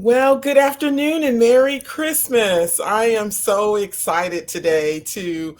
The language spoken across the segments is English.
Well, good afternoon and Merry Christmas. I am so excited today to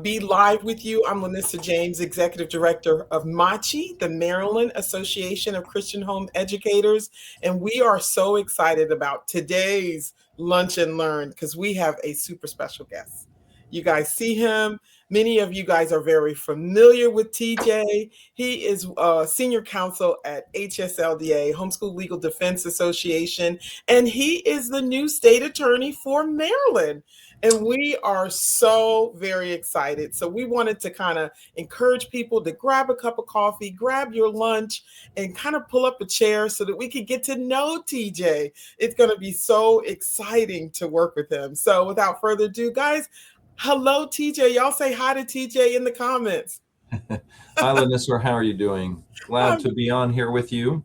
be live with you. I'm Lanissa James, Executive Director of MACHE, the Maryland Association of Christian Home Educators. And we are so excited about today's Lunch and Learn because we have a super special guest. You guys see him. Many of you guys are very familiar with TJ. He is senior counsel at HSLDA, Homeschool Legal Defense Association, and he is the new state attorney for Maryland. And we are so very excited. So we wanted to kind of encourage people to grab a cup of coffee, grab your lunch, and kind of pull up a chair so that we could get to know TJ. It's going to be so exciting to work with him. So without further ado, guys, hello, TJ. Y'all say hi to TJ in the comments. Hi, Lanissa. How are you doing? Glad to be on here with you.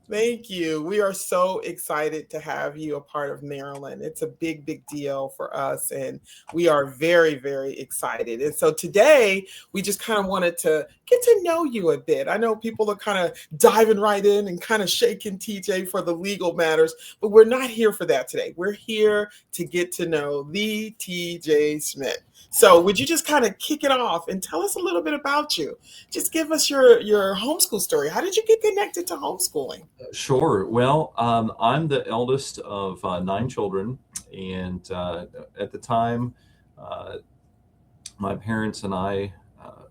Thank you. We are so excited to have you a part of Maryland. It's a big, big deal for us, and we are very, very excited. And so today, we just kind of wanted to get to know you a bit. I know people are kind of diving right in and kind of shaking TJ for the legal matters, but we're not here for that today. We're here to get to know the TJ Schmidt. So would you just kind of kick it off and tell us a little bit about you? Just give us your homeschool story. How did you get connected to homeschooling? Sure. Well, I'm the eldest of 9 children, and at the time, uh, my parents and I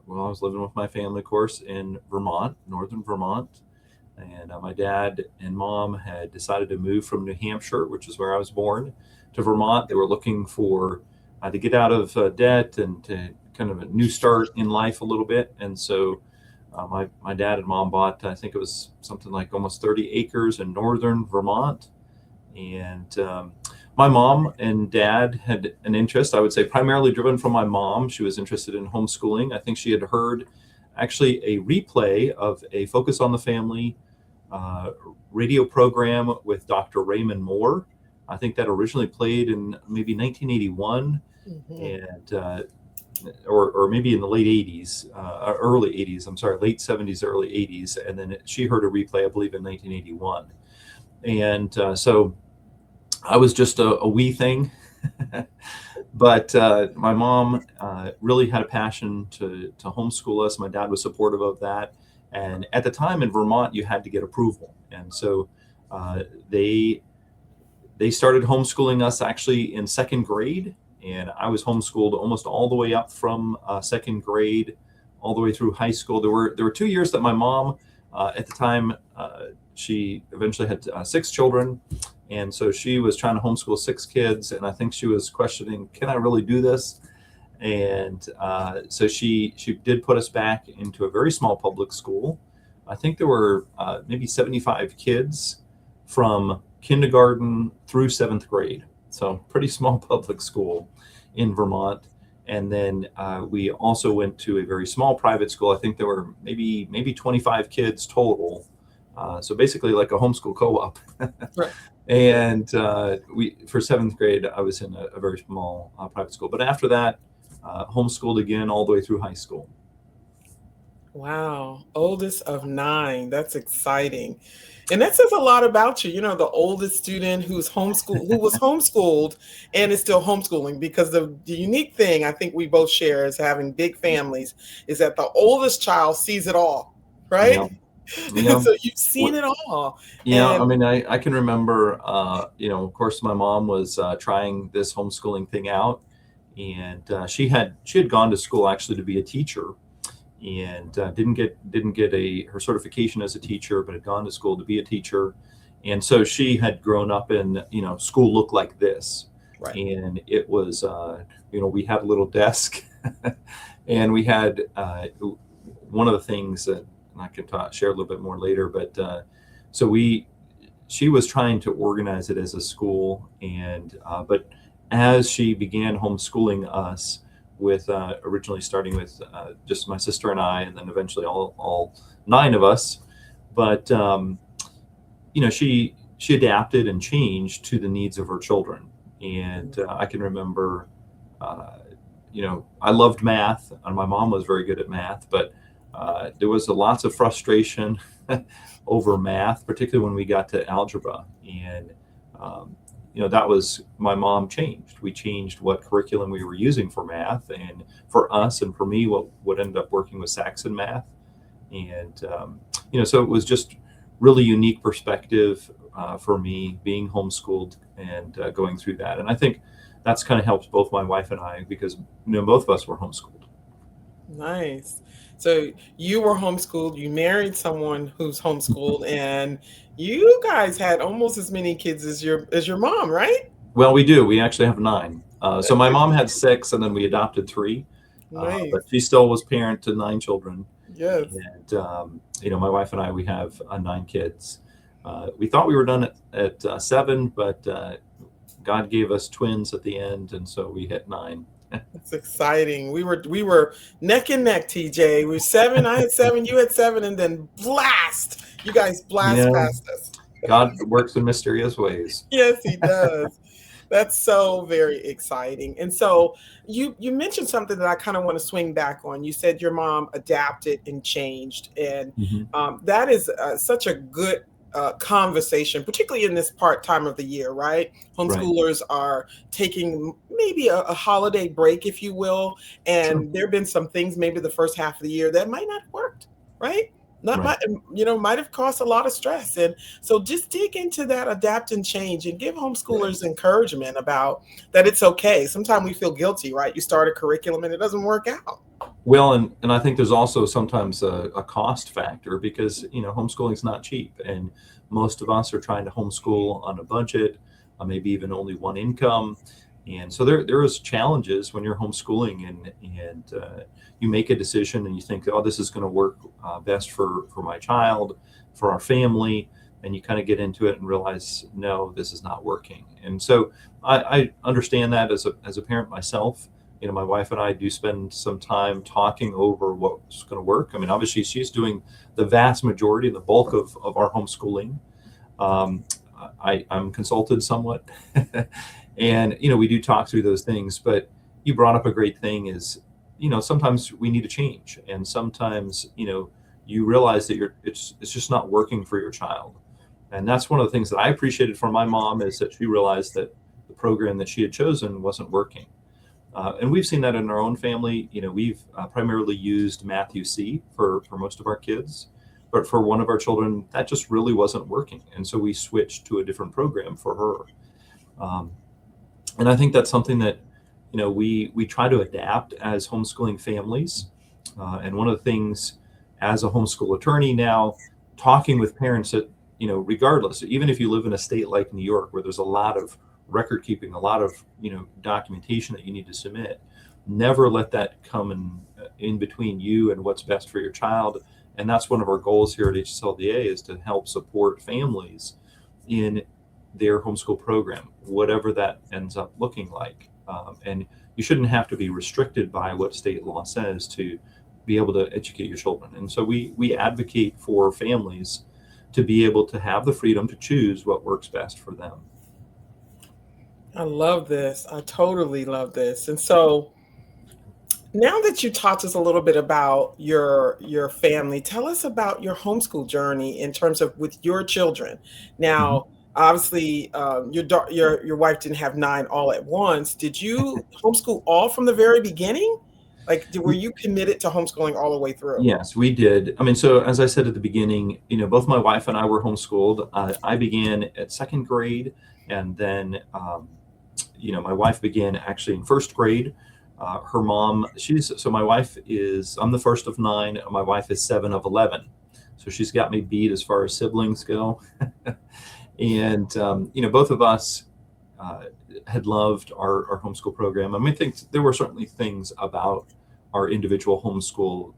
was living with my family, of course, in Vermont, northern Vermont, and my dad and mom had decided to move from New Hampshire, which is where I was born, to Vermont. They were looking for to get out of debt and to kind of a new start in life a little bit, and so. My dad and mom bought, I think it was something like almost 30 acres in northern Vermont. And my mom and dad had an interest, I would say primarily driven from my mom. She was interested in homeschooling. I think she had heard actually a replay of a Focus on the Family uh, radio program with Dr. Raymond Moore. I think that originally played in maybe 1981. Mhm. And or maybe in the late 80s, early 80s, I'm sorry, late 70s, early 80s. And then she heard a replay, I believe, in 1981. And so I was just a wee thing. But my mom really had a passion to homeschool us. My dad was supportive of that. And at the time in Vermont, you had to get approval. And so uh, they they started homeschooling us actually in second grade, and I was homeschooled almost all the way up from second grade, all the way through high school. There were 2 years that my mom, at the time, she eventually had 6 children, and so she was trying to homeschool 6 kids, and I think she was questioning, can I really do this? And so she did put us back into a very small public school. I think there were maybe 75 kids from kindergarten through 7th grade. So pretty small public school in Vermont. And then we also went to a very small private school. I think there were maybe 25 kids total. So basically like a homeschool co-op. Right. And we for 7th grade, I was in a very small private school. But after that, homeschooled again all the way through high school. Wow. Oldest of 9. That's exciting. And that says a lot about you. You know, the oldest student who was homeschooled and is still homeschooling, because the unique thing I think we both share as having big families is that the oldest child sees it all, right? Yeah, yeah. So you've seen What, it all. yeah, I And mean, I can remember, of course, my mom was trying this homeschooling thing out, and she had gone to school actually to be a teacher, and didn't get her certification as a teacher, but had gone to school to be a teacher, and so she had grown up in school looked like this, right. and it was we had a little desk, and we had one of the things that and I can share a little bit more later, but so she was trying to organize it as a school, and but as she began homeschooling us, with originally starting with just my sister and I, and then eventually all 9 of us, but she adapted and changed to the needs of her children, and I can remember, uh, I loved math, and my mom was very good at math, but there was lots of frustration over math, particularly when we got to algebra. And um, that was my mom changed. We changed what curriculum we were using for math, and for us and for me, what ended up working was Saxon math, and so it was just really unique perspective for me being homeschooled and going through that. And I think that's kind of helped both my wife and I because both of us were homeschooled. Nice. So you were homeschooled, you married someone who's homeschooled, and you guys had almost as many kids as your mom, right? Well, we do. We actually have nine. So That's my ex- mom had six, and then we adopted three. But nice. she still was parent to nine children. Yes. And my wife and I, we have nine kids. We thought we were done at seven, but God gave us twins at the end, and so we hit nine. It's exciting. We were neck and neck, TJ. We were seven, I had seven, you had seven, and then blast. You guys blast Yeah, past us. God works in mysterious ways. Yes, he does. That's so very exciting. And so you mentioned something that I kind of want to swing back on. You said your mom adapted and changed, and Mhm. that is such a good conversation, particularly in this part time of the year, right? Right. Homeschoolers are taking maybe a holiday break, if you will, Sure. and there have been some things maybe the first half of the year that might not have worked, right? Not Right. might might have caused a lot of stress, and so just dig into that, adapt and change, and give homeschoolers encouragement about that it's okay. Sometimes we feel guilty, right? You start a curriculum and it doesn't work out. Well, and I think there's also sometimes a cost factor because homeschooling is not cheap, and most of us are trying to homeschool on a budget, maybe even only one income, and so there is challenges when you're homeschooling, and you make a decision and you think, oh, this is going to work best for my child, for our family, and you kind of get into it and realize, no, this is not working, and so I understand that as a parent myself. My wife and I do spend some time talking over what's going to work. I mean, obviously, she's doing the vast majority and the bulk of our homeschooling. Um, I'm consulted somewhat, and we do talk through those things. But you brought up a great thing: is sometimes we need to change, and sometimes you realize that it's just not working for your child, and that's one of the things that I appreciated from my mom is that she realized that the program that she had chosen wasn't working. And we've seen that in our own family. We've primarily used Matthew C for most of our kids, but for one of our children, that just really wasn't working, and so we switched to a different program for her. Um, and I think that's something that we try to adapt as homeschooling families. And one of the things, as a homeschool attorney now, talking with parents that regardless, even if you live in a state like New York, where there's a lot of record keeping, a lot of documentation that you need to submit, never let that come in between you and what's best for your child. And that's one of our goals here at HSLDA is to help support families in their homeschool program, whatever that ends up looking like. And you shouldn't have to be restricted by what state law says to be able to educate your children. And so we advocate for families to be able to have the freedom to choose what works best for them. I love this. I totally love this. And so now that you talked to us a little bit about your family, tell us about your homeschool journey in terms of with your children. Mhm. Now, obviously, your wife didn't have nine all at once. Did you homeschool all from the very beginning? Like, were you committed to homeschooling all the way through? Yes, we did. I mean, so as I said at the beginning, both my wife and I were homeschooled. I began at second grade, and then, my wife began actually in first grade. Her mom, so my wife I'm the first of nine. My wife is seven of 11. So she's got me beat as far as siblings go. And, both of us uh, had loved our homeschool program. I mean, I think there were certainly things about our individual homeschool,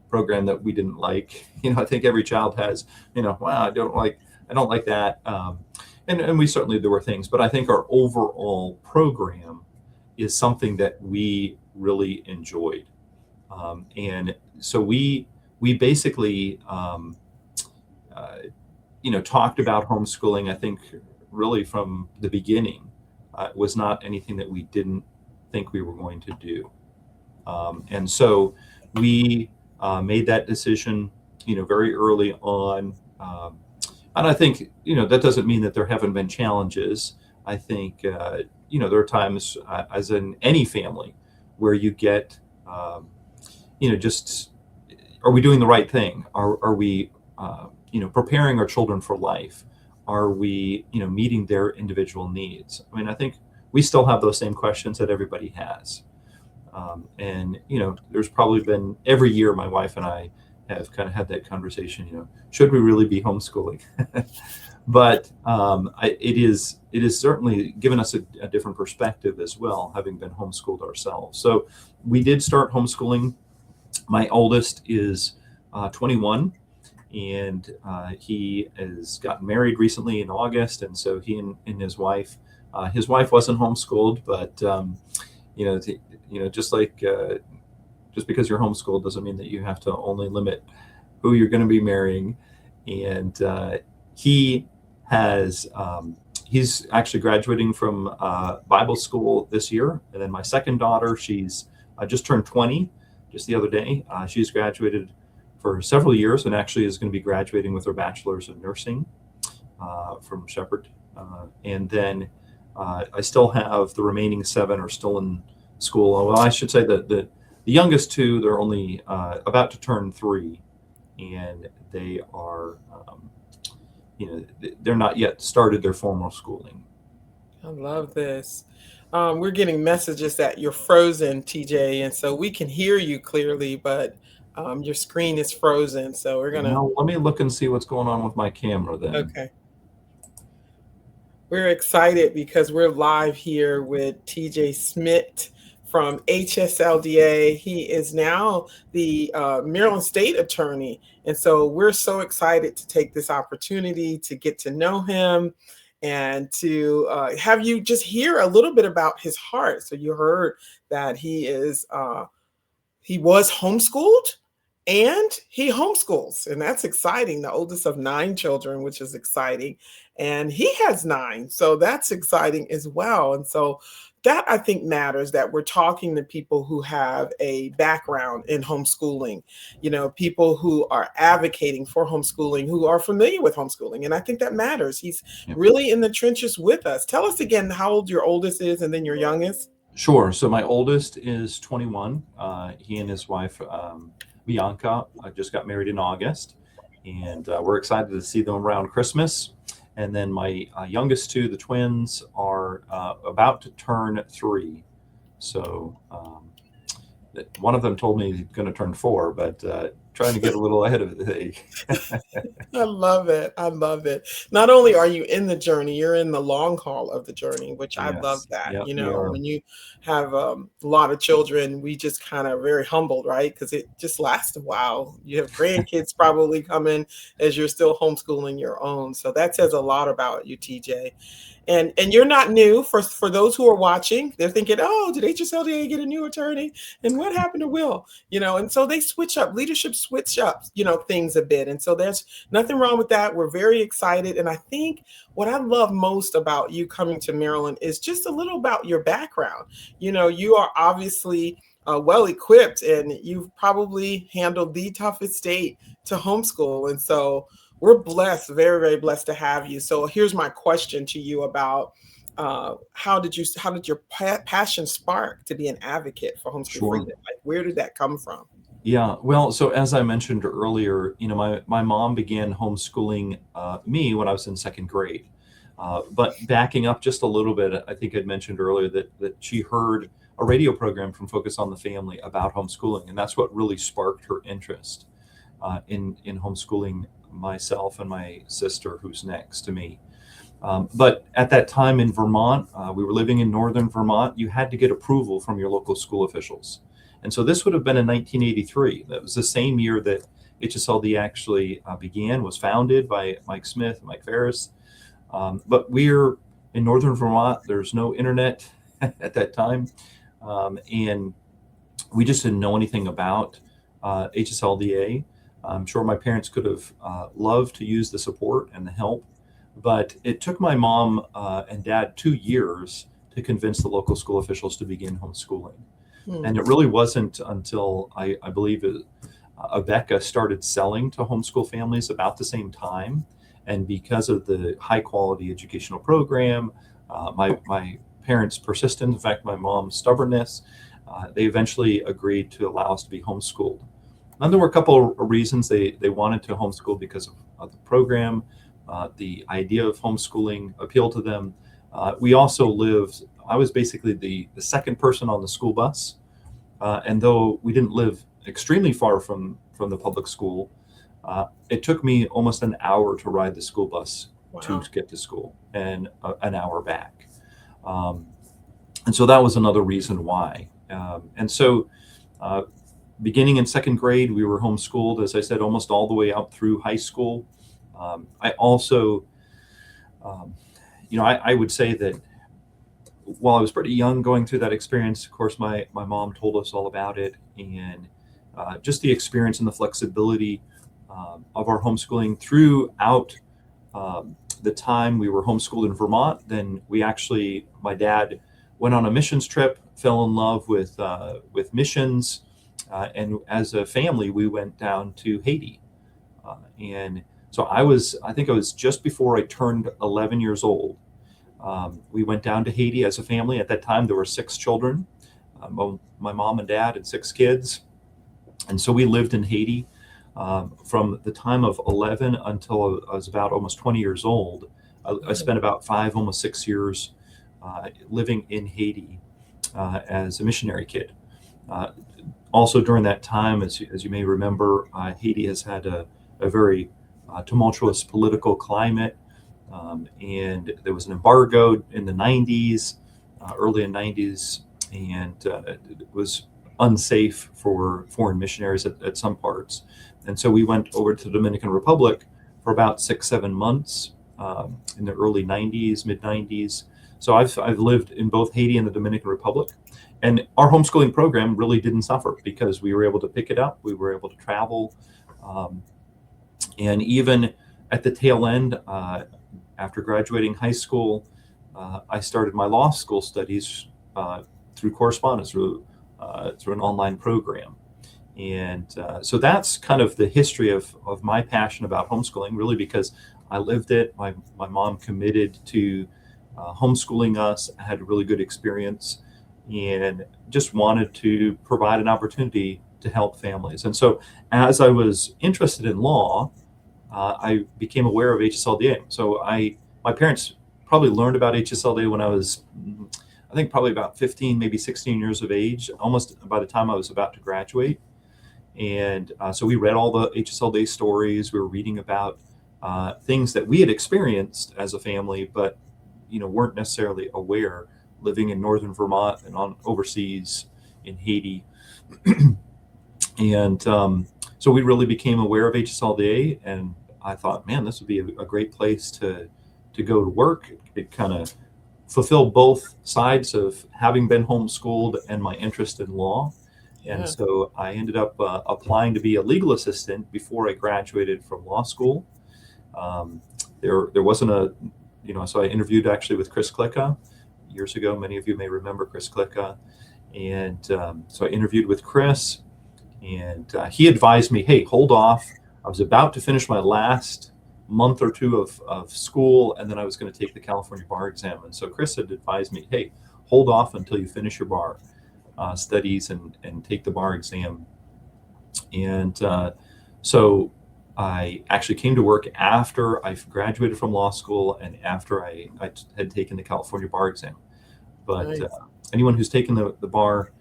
program that we didn't like. I think every child has, wow, I don't like that. And we certainly, there were things, but I think our overall program is something that we really enjoyed. And so we basically, uh, talked about homeschooling, I think, really from the beginning. It was not anything that we didn't think we were going to do. And so we made that decision, very early on. And I think, that doesn't mean that there haven't been challenges. I think, there are times, as in any family, where you get, just, are we doing the right thing? Are we, preparing our children for life? Are we, meeting their individual needs? I mean, I think we still have those same questions that everybody has. And, there's probably been every year my wife and I have kind of had that conversation, should we really be homeschooling? But it is certainly given us a different perspective as well, having been homeschooled ourselves. So we did start homeschooling. My oldest is 21, and he has gotten married recently in August, and so he and his wife wasn't homeschooled, but just like just because you're homeschooled doesn't mean that you have to only limit who you're going to be marrying. And he has he's actually graduating from Bible school this year. And then my second daughter, she's just turned 20 just the other day. She's graduated for several years and actually is going to be graduating with her bachelor's in nursing from Shepherd. And then I still have the remaining 7 are still in school. Well, I should say that the youngest 2, they're only about to turn 3, and they are, they're not yet started their formal schooling. I love this. We're getting messages that you're frozen, TJ, and so we can hear you clearly, but your screen is frozen. So we're gonna. Well, let me look and see what's going on with my camera then. Okay. We're excited because we're live here with TJ Schmidt from HSLDA. He is now the Maryland State Attorney. And so we're so excited to take this opportunity to get to know him and to have you just hear a little bit about his heart. So you heard that he was homeschooled and he homeschools, and that's exciting. The oldest of 9 children, which is exciting. And he has 9, so that's exciting as well. And so that, I think, matters, that we're talking to people who have a background in homeschooling, people who are advocating for homeschooling, who are familiar with homeschooling. And I think that matters. He's really in the trenches with us. Tell us again how old your oldest is and then your youngest. Sure. So my oldest is 21. He and his wife, Bianca, just got married in August, and we're excited to see them around Christmas. And then my youngest 2, the twins, are about to turn 3. So one of them told me he's going to turn 4, but trying to get a little ahead of the I love it. I love it. Not only are you in the journey, you're in the long haul of the journey, which I love that. Yep, When you have a lot of children, we just kind of very humbled, right? Because it just lasts a while. You have grandkids probably coming as you're still homeschooling your own. So that says a lot about you, TJ. And you're not new. For those who are watching, they're thinking, oh, did HSLDA get a new attorney? And what happened to Will? And so they switch up, leadership switch up, things a bit. And so there's nothing wrong with that. We're very excited. And I think what I love most about you coming to Maryland is just a little about your background. You are obviously well equipped, and you've probably handled the toughest state to homeschool. And so we're blessed, very, very blessed to have you. So here's my question to you about how did your passion spark to be an advocate for homeschool freedom? Like, where did that come from? Yeah, well, so as I mentioned earlier, my mom began homeschooling me when I was in 2nd grade. But backing up just a little bit, I think I'd mentioned earlier that she heard a radio program from Focus on the Family about homeschooling, and that's what really sparked her interest in homeschooling myself and my sister, who's next to me. But at that time in Vermont, we were living in northern Vermont, you had to get approval from your local school officials. And so this would have been in 1983. That was the same year that HSLD actually was founded by Mike Smith and Mike Ferris. But we're in northern Vermont. There's no internet at that time. And we just didn't know anything about HSLDA. I'm sure my parents could have loved to use the support and the help, but it took my mom and dad 2 years to convince the local school officials to begin homeschooling. And it really wasn't until I believe Abeka started selling to homeschool families about the same time. And because of the high quality educational program, my parents' persistence, in fact, my mom's stubbornness, they eventually agreed to allow us to be homeschooled. Now, there were a couple of reasons they wanted to homeschool because of the program. The idea of homeschooling appealed to them. We also lived, I was basically the second person on the school bus. And though we didn't live extremely far from the public school, it took me almost an hour to ride the school bus to Wow. get to school and an hour back. Um, and so that was another reason why. And so uh, beginning in second grade, we were homeschooled, as I said, almost all the way out through high school. I also, um, I would say that while I was pretty young going through that experience, of course, my mom told us all about it, and just the experience and the flexibility of our homeschooling throughout the time we were homeschooled in Vermont. Then my dad went on a missions trip, fell in love with missions, and as a family, we went down to Haiti. And so I think I was just before I turned 11 years old. We went down to Haiti as a family. At that time, there were 6 children, my mom and dad and 6 kids. And so we lived in Haiti from the time of 11 until I was about almost 20 years old. I spent about 5, almost 6 years living in Haiti as a missionary kid. Also during that time, as you may remember, Haiti has had a very tumultuous political climate. And there was an embargo in the 90s, early in 90s, and it was unsafe for foreign missionaries at some parts. And so we went over to the Dominican Republic for about 6, 7 months in the early 90s, mid 90s. So I've lived in both Haiti and the Dominican Republic. And our homeschooling program really didn't suffer because we were able to pick it up. We were able to travel. And even at the tail end, after graduating high school, I started my law school studies through correspondence, through an online program. And so that's kind of the history of my passion about homeschooling, really, because I lived it. My mom committed to homeschooling us. I had a really good experience and just wanted to provide an opportunity to help families. And so as I was interested in law, I became aware of HSLDA. So my parents probably learned about HSLDA when I was, I think, probably about 15, maybe 16 years of age, almost by the time I was about to graduate. And so we read all the HSLDA stories. We were reading about things that we had experienced as a family, but weren't necessarily aware, living in northern Vermont and on overseas in Haiti. And so we really became aware of HSLDA, and I thought, man, this would be a great place to go to work. It kind of fulfilled both sides of having been homeschooled and my interest in law. And Yeah. so I ended up applying to be a legal assistant before I graduated from law school. There wasn't so I interviewed actually with Chris Klicka years ago. Many of you may remember Chris Klicka. And so I interviewed with Chris, and he advised me, hey, hold off. I was about to finish my last month or two of school, and then I was going to take the California bar exam. And so Chris had advised me, hey, hold off until you finish your bar studies and take the bar exam. And so I actually came to work after I graduated from law school and after I had taken the California bar exam. But Nice. anyone who's taken the bar,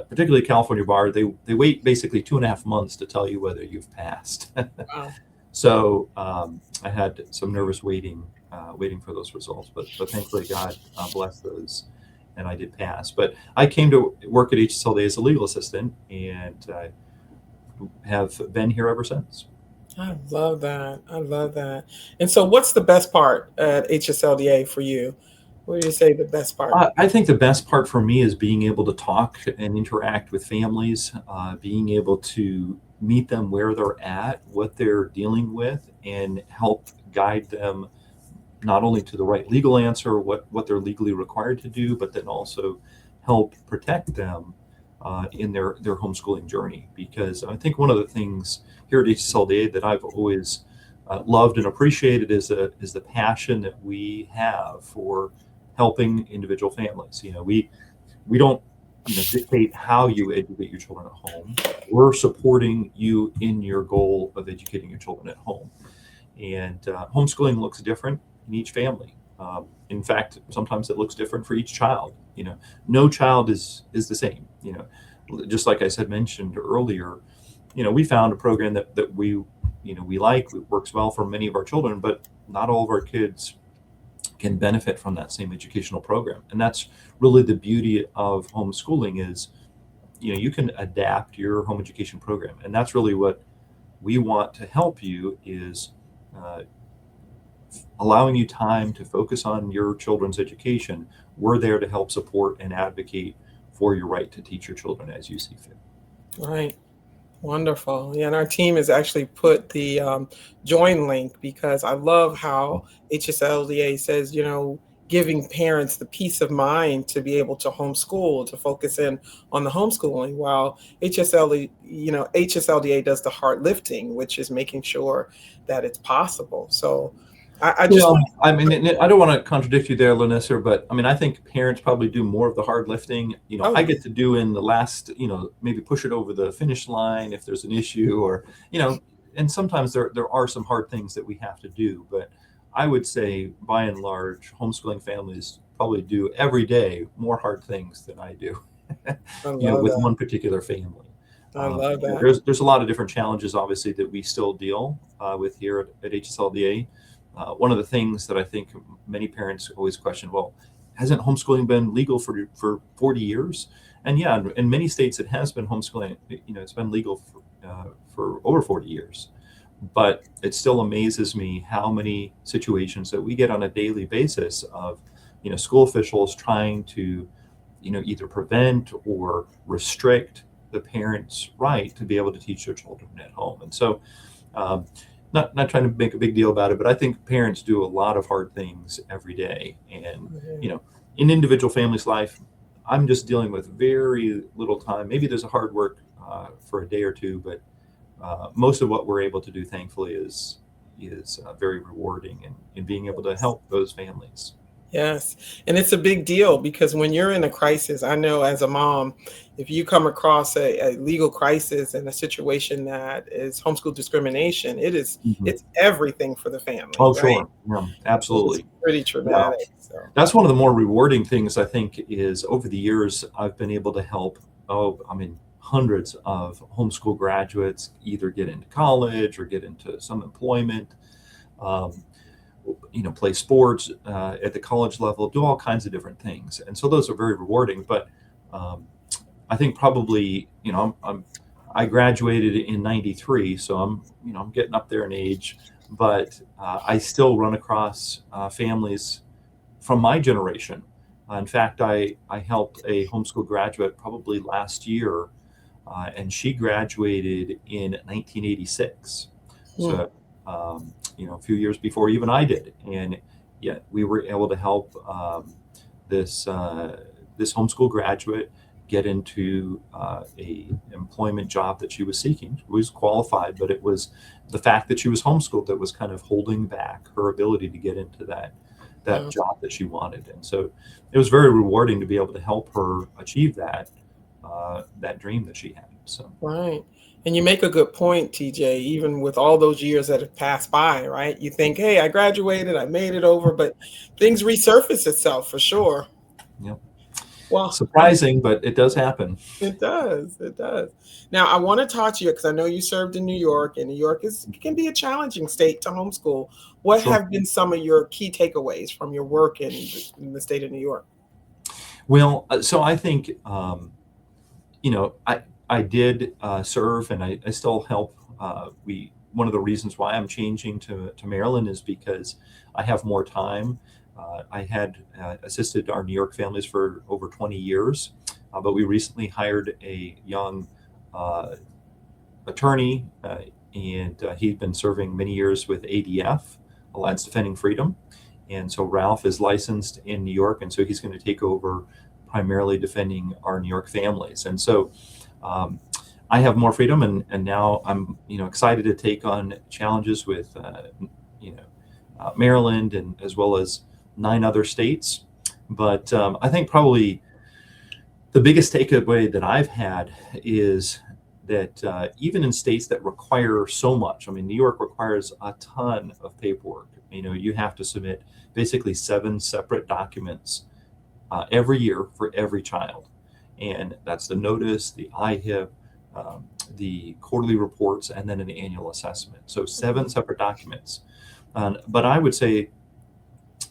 particularly California bar, they wait basically 2.5 months to tell you whether you've passed. Wow. So I had some nervous waiting for those results, but thankfully God blessed those, and I did pass. But I came to work at HSLDA as a legal assistant, and have been here ever since. I love that. I love that. And so, what's the best part at HSLDA for you? What do you say the best part? I think the best part for me is being able to talk and interact with families, being able to meet them where they're at, what they're dealing with, and help guide them not only to the right legal answer, what they're legally required to do, but then also help protect them in their homeschooling journey. Because I think one of the things here at HSLDA that I've always loved and appreciated is the passion that we have for helping individual families. We don't dictate how you educate your children at home. We're supporting you in your goal of educating your children at home. And homeschooling looks different in each family. In fact, sometimes it looks different for each child. No child is the same. Just like I mentioned earlier, we found a program that we like. It works well for many of our children, but not all of our kids can benefit from that same educational program. And that's really the beauty of homeschooling is, you can adapt your home education program. And that's really what we want to help you is allowing you time to focus on your children's education. We're there to help support and advocate for your right to teach your children as you see fit. Right. Wonderful. Yeah, and our team has actually put the join link because I love how HSLDA says, giving parents the peace of mind to be able to homeschool, to focus in on the homeschooling, while HSLDA does the hard lifting, which is making sure that it's possible. So I just Well, I mean, I don't want to contradict you there, Lanissa, but I think parents probably do more of the hard lifting. I get to do in the last, maybe push it over the finish line if there's an issue, or, and sometimes there are some hard things that we have to do. But I would say, by and large, homeschooling families probably do every day more hard things than I do, with one particular family. I love that. There's a lot of different challenges, obviously, that we still deal with here at HSLDA. One of the things that I think many parents always question, well, hasn't homeschooling been legal for 40 years? And yeah, in many states it has been homeschooling. It's been legal for over 40 years. But it still amazes me how many situations that we get on a daily basis of, school officials trying to, either prevent or restrict the parents' right to be able to teach their children at home. And so, not trying to make a big deal about it, but I think parents do a lot of hard things every day. And, in individual families' life, I'm just dealing with very little time. Maybe there's a hard work for a day or two, but most of what we're able to do, thankfully, is very rewarding in being able to help those families. Yes. And it's a big deal because when you're in a crisis, I know as a mom, if you come across a legal crisis and a situation that is homeschool discrimination, it's everything for the family. Oh, right? Sure. Yeah, absolutely. It's pretty traumatic. Yeah. So. That's one of the more rewarding things, I think, is over the years, I've been able to help, hundreds of homeschool graduates either get into college or get into some employment, play sports at the college level, do all kinds of different things. And so those are very rewarding. But I think probably, I graduated in '93, so I'm getting up there in age, but I still run across families from my generation. In fact, I helped a homeschool graduate probably last year, and she graduated in 1986. So, a few years before even I did. And yet we were able to help this homeschool graduate get into a employment job that she was seeking. She was qualified, but it was the fact that she was homeschooled that was kind of holding back her ability to get into that job that she wanted. And so it was very rewarding to be able to help her achieve that dream that she had. So Right. And you make a good point, TJ, even with all those years that have passed by, right? You think, hey, I graduated, I made it over, but things resurface itself for sure. Yep. Well, surprising, but it does happen. It does. It does. Now, I want to talk to you because I know you served in New York, and New York can be a challenging state to homeschool. What Sure. have been some of your key takeaways from your work in the state of New York? Well, so I think, I did serve, and I still help. One of the reasons why I'm changing to Maryland is because I have more time. I had assisted our New York families for over 20 years, but we recently hired a young attorney, and he'd been serving many years with ADF, Alliance Defending Freedom. And so Ralph is licensed in New York, and so he's going to take over primarily defending our New York families. And so I have more freedom, and now I'm excited to take on challenges with you know Maryland and as well as 9 other states. But I think probably the biggest takeaway that I've had is that even in states that require so much, I mean, New York requires a ton of paperwork. You have to submit basically 7 separate documents every year for every child. And that's the notice, the IHIP, the quarterly reports, and then an annual assessment. So 7 separate documents. But I would say,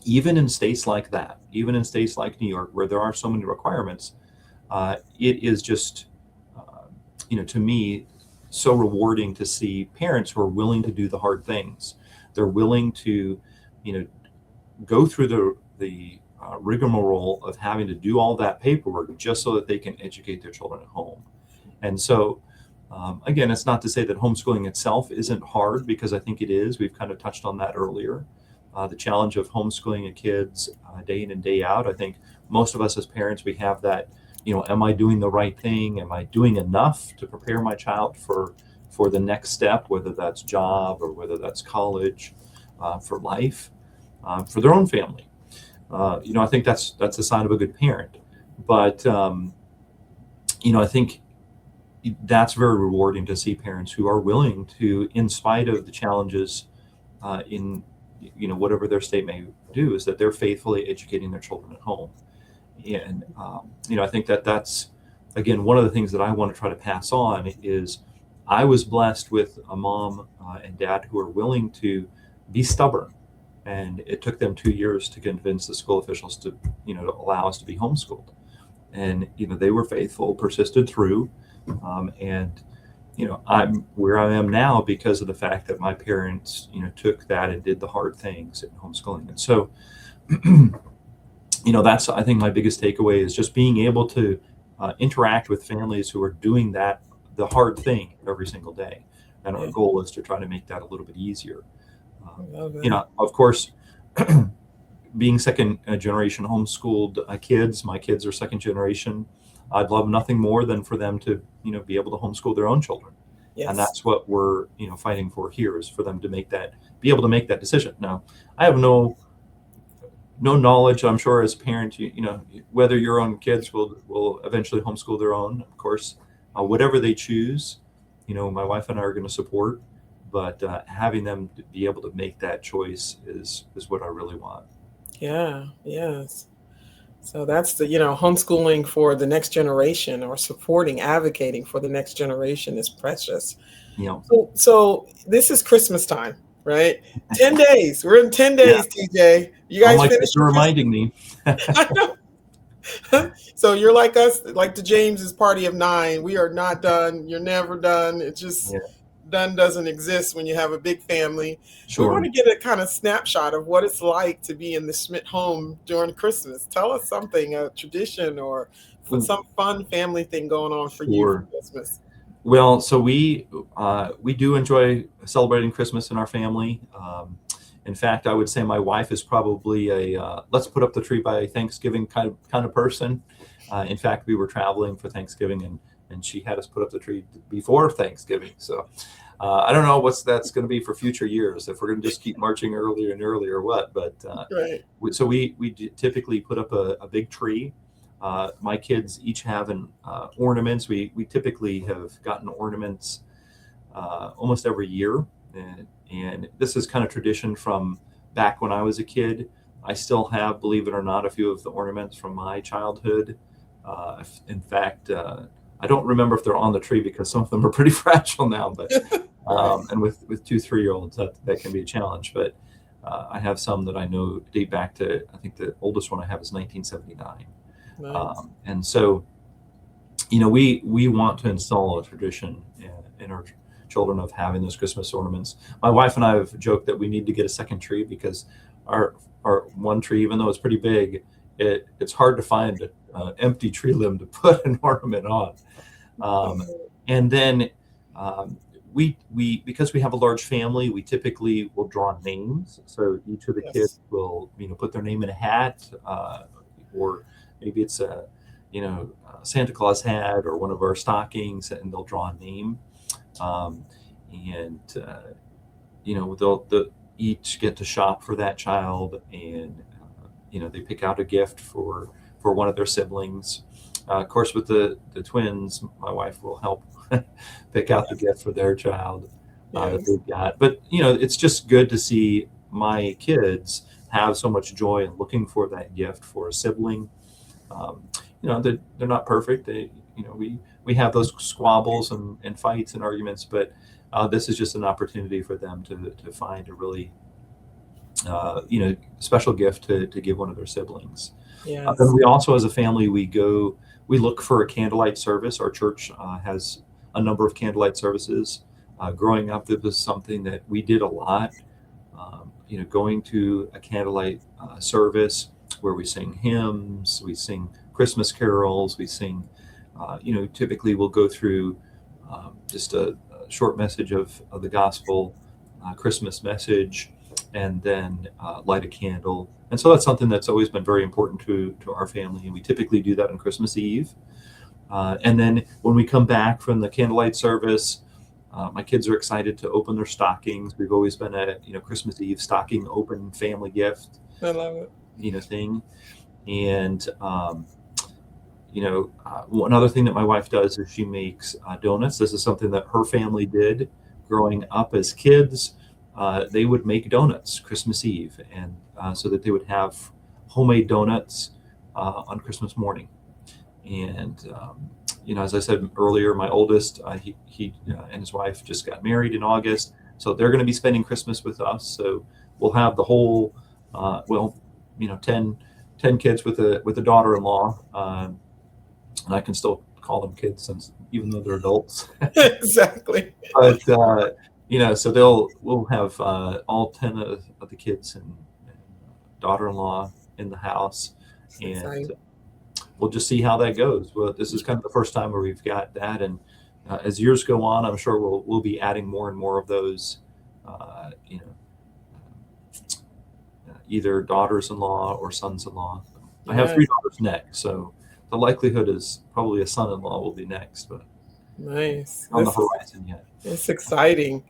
even in states like that, even in states like New York, where there are so many requirements, it is just, to me, so rewarding to see parents who are willing to do the hard things. They're willing to, go through the rigmarole of having to do all that paperwork just so that they can educate their children at home. And so, again, it's not to say that homeschooling itself isn't hard, because I think it is. We've kind of touched on that earlier. The challenge of homeschooling a kids day in and day out. I think most of us as parents, we have that, am I doing the right thing? Am I doing enough to prepare my child for the next step, whether that's job or whether that's college, for life, for their own family? I think that's a sign of a good parent. But I think that's very rewarding to see parents who are willing to, in spite of the challenges in whatever their state may do, is that they're faithfully educating their children at home. And I think that's, again, one of the things that I want to try to pass on is, I was blessed with a mom and dad who are willing to be stubborn, and it took them 2 years to convince the school officials to to allow us to be homeschooled. And they were faithful, persisted through, and I'm where I am now because of the fact that my parents took that and did the hard things in homeschooling. And so that's, I think, my biggest takeaway is just being able to interact with families who are doing the hard thing every single day. And our goal is to try to make that a little bit easier. Of course, being second generation homeschooled kids, my kids are second generation. I'd love nothing more than for them to, be able to homeschool their own children. Yes. And that's what we're, fighting for here, is for them to be able to make that decision. Now, I have no knowledge, I'm sure, as a parent, whether your own kids will eventually homeschool their own. Of course, whatever they choose, my wife and I are going to support. But having them to be able to make that choice is what I really want. Yeah. Yes. So that's the, homeschooling for the next generation, or supporting, advocating for the next generation, is precious. So this is Christmas time, right? 10 days. We're in 10 days, TJ. You guys my finished? kids are reminding me. I know. So you're like us, like the James's party of 9. We are not done. You're never done. It's just done doesn't exist when you have a big family. Sure. We want to get a kind of snapshot of what it's like to be in the Schmidt home during Christmas. Tell us something, a tradition or some fun family thing going on for you for Christmas. Well, so we do enjoy celebrating Christmas in our family. In fact, I would say my wife is probably a let's put up the tree by Thanksgiving kind of person. In fact, we were traveling for Thanksgiving, and she had us put up the tree before Thanksgiving. So I don't know that's going to be for future years, if we're going to just keep marching earlier and earlier or what. But right. So we typically put up a big tree. My kids each have ornaments. We typically have gotten ornaments almost every year. And this is kind of tradition from back when I was a kid. I still have, believe it or not, a few of the ornaments from my childhood. In fact, I don't remember if they're on the tree because some of them are pretty fragile now. But and with 2 3-year-olds, that can be a challenge. But I have some that I know date back to, I think the oldest one I have is 1979. Nice. And so, we want to install a tradition in our children of having those Christmas ornaments. My wife and I have joked that we need to get a second tree because our one tree, even though it's pretty big, it's hard to find an empty tree limb to put an ornament on. And then we because we have a large family, we typically will draw names. So each of the kids will put their name in a hat, or maybe it's Santa Claus hat or one of our stockings, and they'll draw a name. Um, and they'll each get to shop for that child, and they pick out a gift for one of their siblings. Of course, with the twins, my wife will help pick out the gift for their child that Yes. they've got. But it's just good to see my kids have so much joy in looking for that gift for a sibling. Um, they're not perfect. We have those squabbles and fights and arguments, but this is just an opportunity for them to find a really special gift to give one of their siblings. Then Yes. we also, as a family, we look for a candlelight service. Our church has a number of candlelight services. Growing up, it was something that we did a lot. Going to a candlelight service where we sing hymns, we sing Christmas carols, we sing. Typically we'll go through just a short message of the gospel, Christmas message, and then light a candle. And so that's something that's always been very important to our family. And we typically do that on Christmas Eve. And then when we come back from the candlelight service, my kids are excited to open their stockings. We've always been a Christmas Eve stocking open family gift I love it. thing. And one other thing that my wife does is she makes donuts. This is something that her family did growing up as kids. They would make donuts Christmas Eve, and so that they would have homemade donuts on Christmas morning. And as I said earlier, my oldest, he and his wife just got married in August, so they're going to be spending Christmas with us. So we'll have the whole, 10 kids with a daughter-in-law, and I can still call them kids since even though they're adults. Exactly. But so we'll have all 10 of the kids and daughter-in-law in the house, It's and exciting. we'll just see how that goes. Well, this is kind of the first time where we've got that, and as years go on, I'm sure we'll be adding more and more of those. Uh, you know, Either daughters-in-law or sons-in-law. I have Yeah. 3 daughters next, so the likelihood is probably a son-in-law will be next, but Nice. on the horizon yet. It's exciting.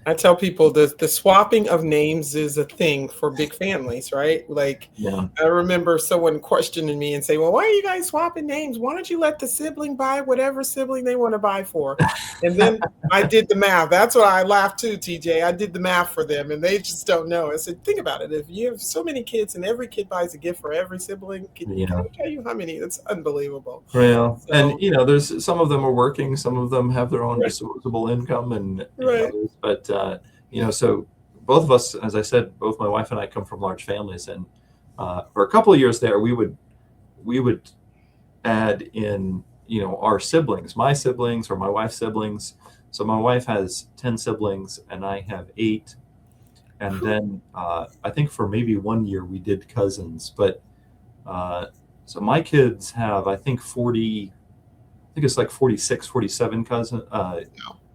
I tell people the swapping of names is a thing for big families, right? Like Yeah. I remember someone questioning me and say, "Well, why are you guys swapping names? Why don't you let the sibling buy whatever sibling they want to buy for?" And then I did the math. That's why I laughed too, TJ. I did the math for them and they just don't know. I said, think about it. If you have so many kids and every kid buys a gift for every sibling, can Yeah. I tell you how many? That's unbelievable. Well, and So, there's some of them are working, some of them have their own right, disposable income, and right. others. But so both of us, as I said, both my wife and I come from large families, and for a couple of years there, we would add in our siblings, my siblings or my wife's siblings. So my wife has 10 siblings, and I have 8. And then I think for maybe one year we did cousins, but so my kids have, I think, 40, I think it's like 46, 47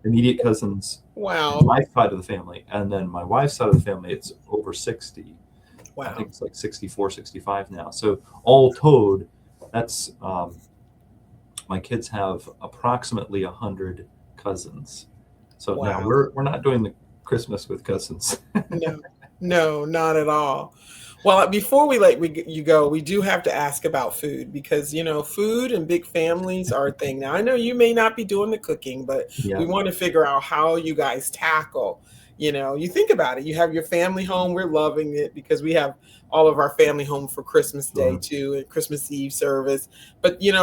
immediate cousins in Wow. my side of the family. And then my wife's side of the family, it's over 60. I think Wow. it's like 64, 65 now. So all told, that's my kids have approximately 100 cousins. So now Wow. we're not doing the Christmas with cousins. No, no, not at all. Well, before we let you go, we do have to ask about food because, food and big families are a thing. Now, I know you may not be doing the cooking, but we Yeah. want to figure out how you guys tackle. You think about it. You have your family home. We're loving it because we have all of our family home for Christmas Day Sure. too and Christmas Eve service. But, you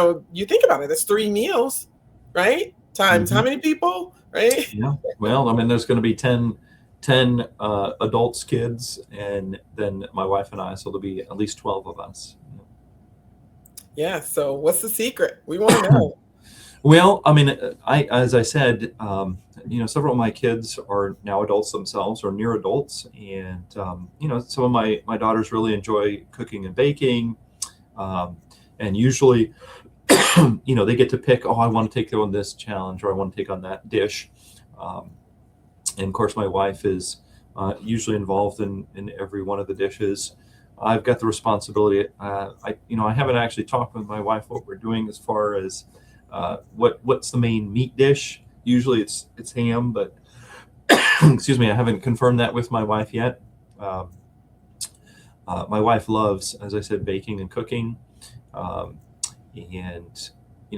think about it. That's 3 meals, right? Times how Hmm. many people, right? Yeah. Well, I mean, there's going to be 10 adults, kids, and then my wife and I. So there'll be at least 12 of us. Yeah. So what's the secret? We want to know. Well, I mean, as I said, several of my kids are now adults themselves or near adults, and some of my daughters really enjoy cooking and baking, um, and usually, they get to pick. Oh, I want to take on this challenge, or I want to take on that dish. Um, and of course, my wife is usually involved in every one of the dishes. I've got the responsibility. I haven't actually talked with my wife what we're doing as far as what's the main meat dish. Usually it's ham, but excuse me, I haven't confirmed that with my wife yet. Um, my wife loves, as I said, baking and cooking, um, and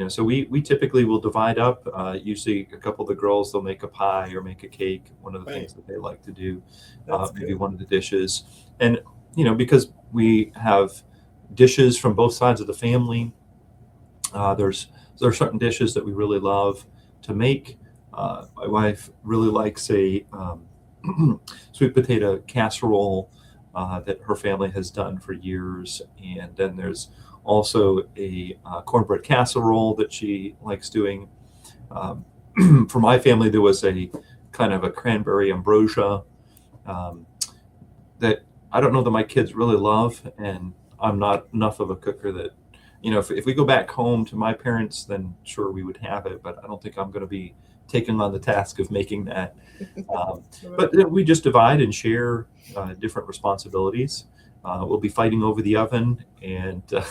so we typically will divide up. Usually, a couple of the girls, they'll make a pie or make a cake. One of the Right. things that they like to do, That's maybe good. one of the dishes, and because we have dishes from both sides of the family, there's there are certain dishes that we really love to make. My wife really likes a sweet potato casserole that her family has done for years, and then there's also a cornbread casserole that she likes doing. Um, for my family, there was a kind of a cranberry ambrosia um, that I don't know that my kids really love, and I'm not enough of a cooker that, if we go back home to my parents, then sure we would have it, but I don't think I'm going to be taking on the task of making that. Um, but then we just divide and share different responsibilities. We'll be fighting over the oven uh,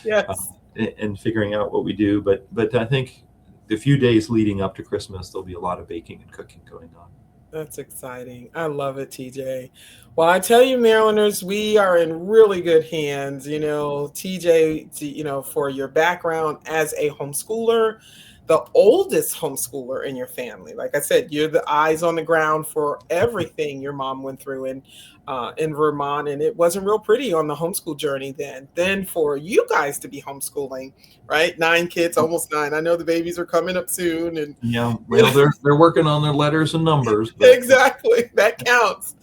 Yes. and figuring out what we do. But I think the few days leading up to Christmas, there'll be a lot of baking and cooking going on. That's exciting. I love it, TJ. Well, I tell you, Marylanders, we are in really good hands. TJ, for your background as a homeschooler, the oldest homeschooler in your family. Like I said, you're the eyes on the ground for everything your mom went through in Vermont, and it wasn't real pretty on the homeschool journey then. Then for you guys to be homeschooling, right? 9 kids, almost nine. I know the babies are coming up soon, and Yeah, you well, they're working on their letters and numbers, but exactly. That counts.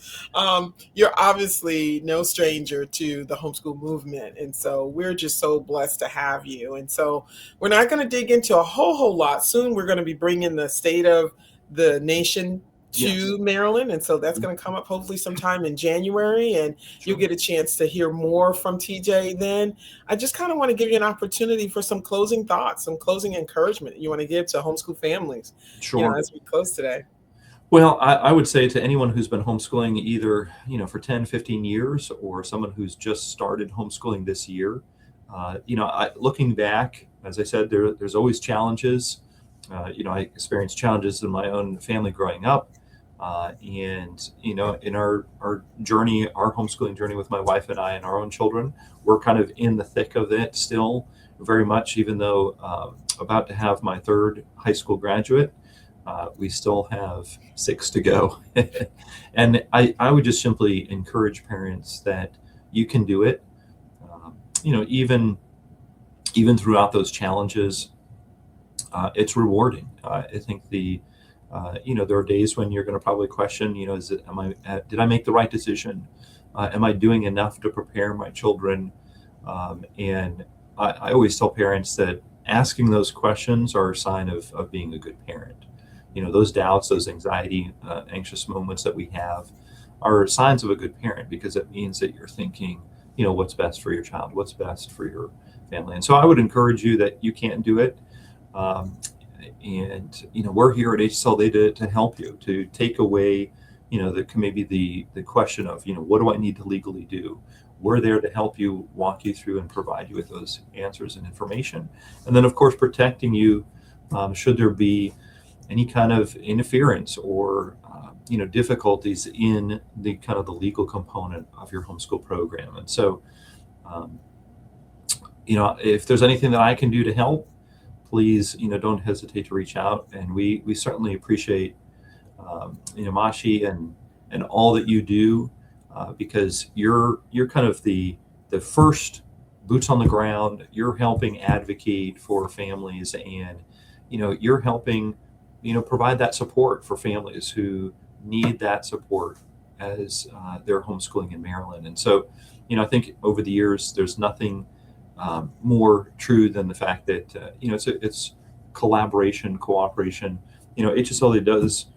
You're obviously no stranger to the homeschool movement. And so we're just so blessed to have you. And so we're not going to dig into a whole lot. Soon we're going to be bringing the state of the nation yes, to Maryland. And so that's going to come up hopefully sometime in January. And you'll sure, get a chance to hear more from TJ then. I just kind of want to give you an opportunity for some closing thoughts, some closing encouragement you want to give to homeschool families, sure. as we close today. Well, I would say to anyone who's been homeschooling either, for 10, 15 years or someone who's just started homeschooling this year, looking back, as I said, there's always challenges. I experienced challenges in my own family growing up. And, in our journey, our homeschooling journey with my wife and I and our own children, we're kind of in the thick of it still, very much, even though about to have my third high school graduate. We still have 6 to go. And I would just simply encourage parents that you can do it. Um, even throughout those challenges, it's rewarding. I think there are days when you're going to probably question, did I make the right decision? Am I doing enough to prepare my children? And I always tell parents that asking those questions are a sign of being a good parent. Those doubts, those anxiety, anxious moments that we have are signs of a good parent, because it means that you're thinking, what's best for your child, what's best for your family. And so I would encourage you that you can do it. Um, and we're here at HSLDA to help you, to take away maybe the question of what do I need to legally do. We're there to help you, walk you through, and provide you with those answers and information, and then of course protecting you should there be any kind of interference or difficulties in the kind of the legal component of your homeschool program. And so um, if there's anything that I can do to help, please, don't hesitate to reach out. And we certainly appreciate, MACHE and all that you do, because you're kind of the first boots on the ground. You're helping advocate for families, and you're helping, provide that support for families who need that support as they're homeschooling in Maryland. And so, I think over the years, there's nothing more true than the fact that it's collaboration, cooperation. HSLA does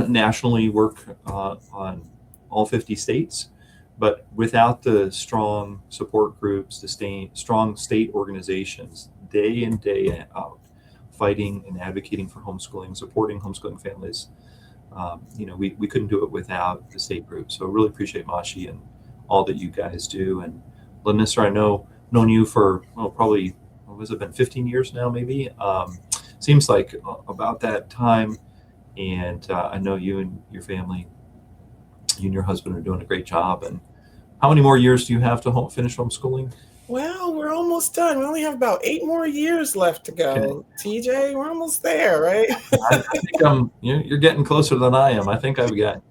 nationally work on all 50 states, but without the strong support groups, the strong state organizations, day in day out, fighting and advocating for homeschooling, supporting homeschooling families, we couldn't do it without the state group. So I really appreciate MACHE and all that you guys do. And Lanissa, I know known you for probably what has it been 15 years now, maybe. Seems like about that time. And I know you and your family, you and your husband are doing a great job. And how many more years do you have to finish homeschooling? Well, we're almost done. We only have about 8 more years left to Okay. go. TJ, we're almost there, right? I think you're getting closer than I am. I think I've got,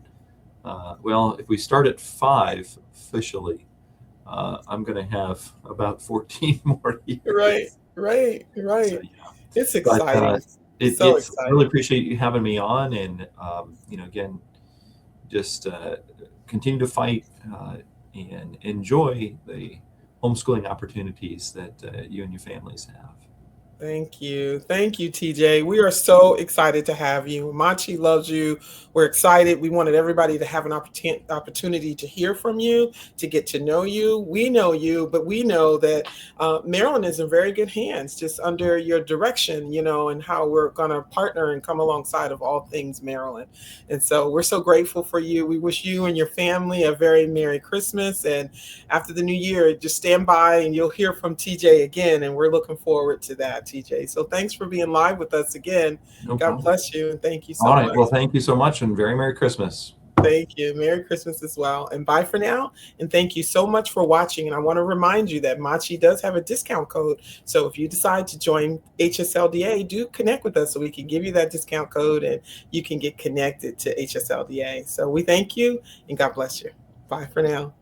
well, if we start at 5 officially, I'm going to have about 14 more Right, years. right, So, right. yeah. It's But exciting. So it's really exciting. appreciate you having me on. And, again, just continue to fight and enjoy the homeschooling opportunities that you and your families have. Thank you. Thank you, TJ. We are so excited to have you. Machi loves you. We're excited. We wanted everybody to have an opportunity to hear from you, to get to know you. We know you, but we know that Maryland is in very good hands, just under your direction, and how we're going to partner and come alongside of all things Maryland. And so we're so grateful for you. We wish you and your family a very Merry Christmas. And after the new year, just stand by and you'll hear from TJ again. And we're looking forward to that, TJ. So thanks for being live with us again. No God problem. bless you and thank you All so right. much. Well, thank you so much and very Merry Christmas. Thank you. Merry Christmas as well. And bye for now. And thank you so much for watching. And I want to remind you that Machi does have a discount code. So if you decide to join HSLDA, do connect with us so we can give you that discount code and you can get connected to HSLDA. So we thank you and God bless you. Bye for now.